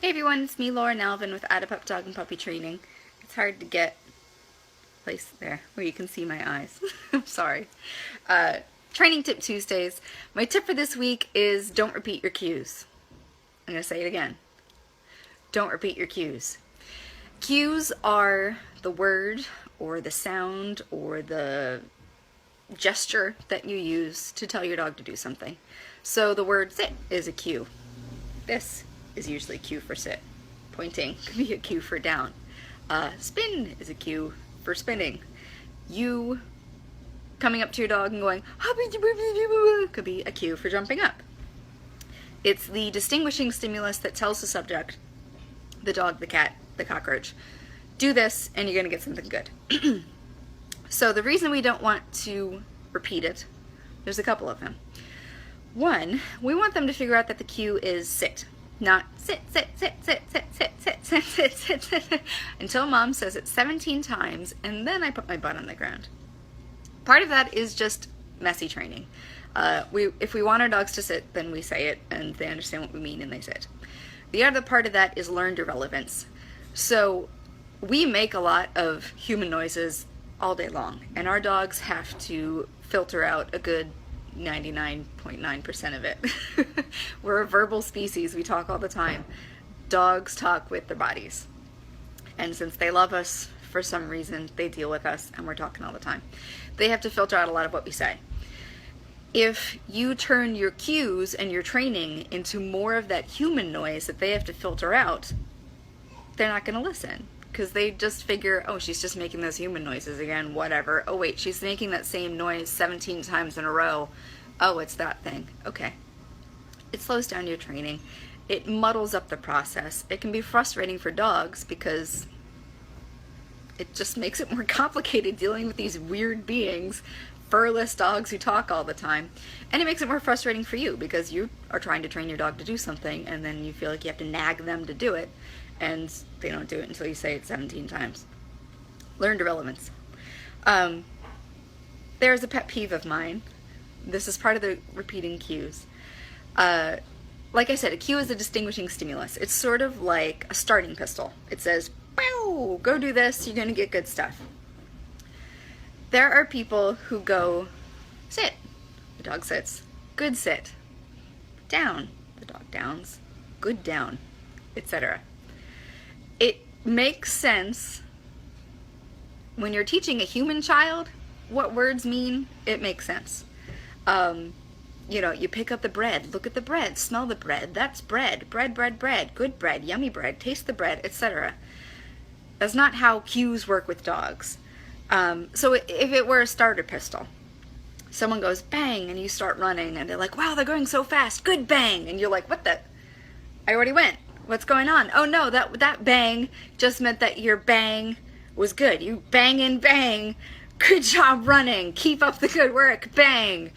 Hey everyone, it's me, Lauren Alvin with Add a Pup Dog and Puppy Training. It's hard to get a place there where you can see my eyes. I'm sorry. Training Tip Tuesdays. My tip for this week is don't repeat your cues. I'm going to say it again. Don't repeat your cues. Cues are the word or the sound or the gesture that you use to tell your dog to do something. So the word sit is a cue. This is usually a cue for sit. Pointing could be a cue for down. Spin is a cue for spinning. You coming up to your dog and going could be a cue for jumping up. It's the distinguishing stimulus that tells the subject, the dog, the cat, the cockroach, do this and you're going to get something good. So the reason we don't want to repeat it, there's a couple of them. One, we want them to figure out that the cue is sit, not sit, sit, sit, sit, sit, sit, sit, sit, sit, sit, sit, until mom says it 17 times, and then I put my butt on the ground. Part of that is just messy training. If we want our dogs to sit, then we say it, and they understand what we mean, and they sit. The other part of that is learned irrelevance. So we make a lot of human noises all day long, and our dogs have to filter out a good 99.9% of it. We're a verbal species. We talk all the time. Dogs talk with their bodies. And since they love us, for some reason, they deal with us and we're talking all the time. They have to filter out a lot of what we say. If you turn your cues and your training into more of that human noise that they have to filter out, they're not going to listen. Because they just figure, oh, she's just making those human noises again, whatever. Oh, wait, she's making that same noise 17 times in a row. Oh, it's that thing. Okay. It slows down your training. It muddles up the process. It can be frustrating for dogs because it just makes it more complicated dealing with these weird beings, furless dogs who talk all the time. And it makes it more frustrating for you because you are trying to train your dog to do something and then you feel like you have to nag them to do it. And they don't do it until you say it 17 times. Learned irrelevance. There's a pet peeve of mine. This is part of the repeating cues. Like I said, a cue is a distinguishing stimulus. It's sort of like a starting pistol. It says, "Pow, go do this, you're going to get good stuff." There are people who go, sit, the dog sits, good sit, down, the dog downs, good down, etc. It makes sense when you're teaching a human child what words mean. It makes sense. You know, you pick up the bread, look at the bread, smell the bread, that's bread, bread, bread, bread, good bread, yummy bread, taste the bread, etc. That's not how cues work with dogs. So if it were a starter pistol, someone goes bang and you start running and they're like, wow, they're going so fast, good bang, and you're like, what the? I already went. What's going on? Oh no, that bang just meant that your bang was good. You bang and bang. Good job running. Keep up the good work. Bang.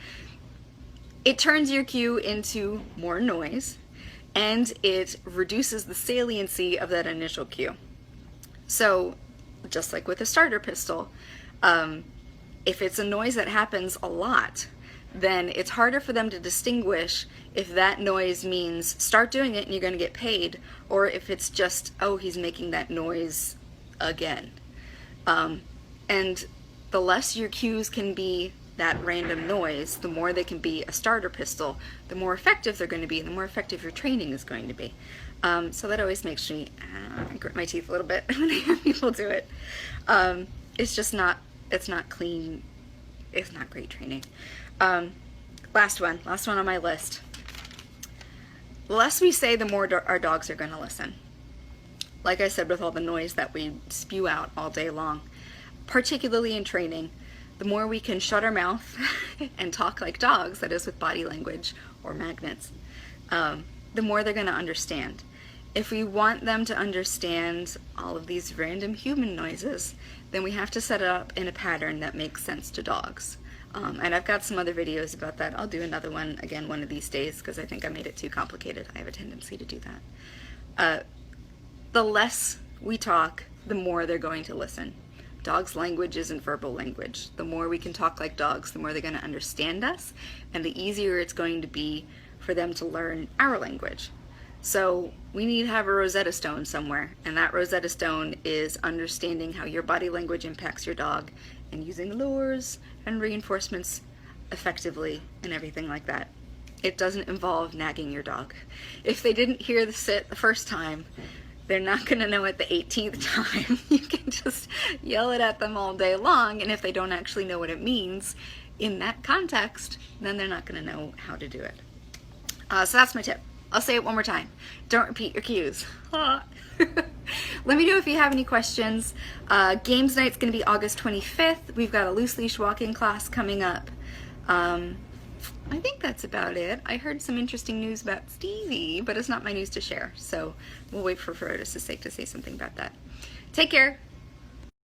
It turns your cue into more noise and it reduces the saliency of that initial cue. So just like with a starter pistol, if it's a noise that happens a lot, then it's harder for them to distinguish if that noise means start doing it and you're going to get paid, or if it's just, oh, he's making that noise again. And the less your cues can be that random noise, the more they can be a starter pistol, the more effective they're going to be, and the more effective your training is going to be. So that always makes me grit my teeth a little bit when I hear people do it. It's just not, it's not clean, it's not great training. Last one on my list. The less we say, the more our dogs are going to listen. Like I said, with all the noise that we spew out all day long, particularly in training, the more we can shut our mouth and talk like dogs, that is with body language or magnets, the more they're going to understand. If we want them to understand all of these random human noises, then we have to set it up in a pattern that makes sense to dogs. And I've got some other videos about that. I'll do another one again one of these days because I think I made it too complicated. I have a tendency to do that. The less we talk, the more they're going to listen. Dogs' language isn't verbal language. The more we can talk like dogs, the more they're going to understand us, and the easier it's going to be for them to learn our language. So we need to have a Rosetta Stone somewhere, and that Rosetta Stone is understanding how your body language impacts your dog and using lures and reinforcements effectively and everything like that. It doesn't involve nagging your dog. If they didn't hear the sit the first time, they're not going to know it the 18th time. You can just yell it at them all day long, and if they don't actually know what it means in that context, then they're not going to know how to do it. So that's my tip. I'll say it one more time. Don't repeat your cues. Let me know if you have any questions. Games night's going to be August 25th. We've got a loose leash walking class coming up. I think that's about it. I heard some interesting news about Stevie, but it's not my news to share. So we'll wait for Herodotus' sake to say something about that. Take care.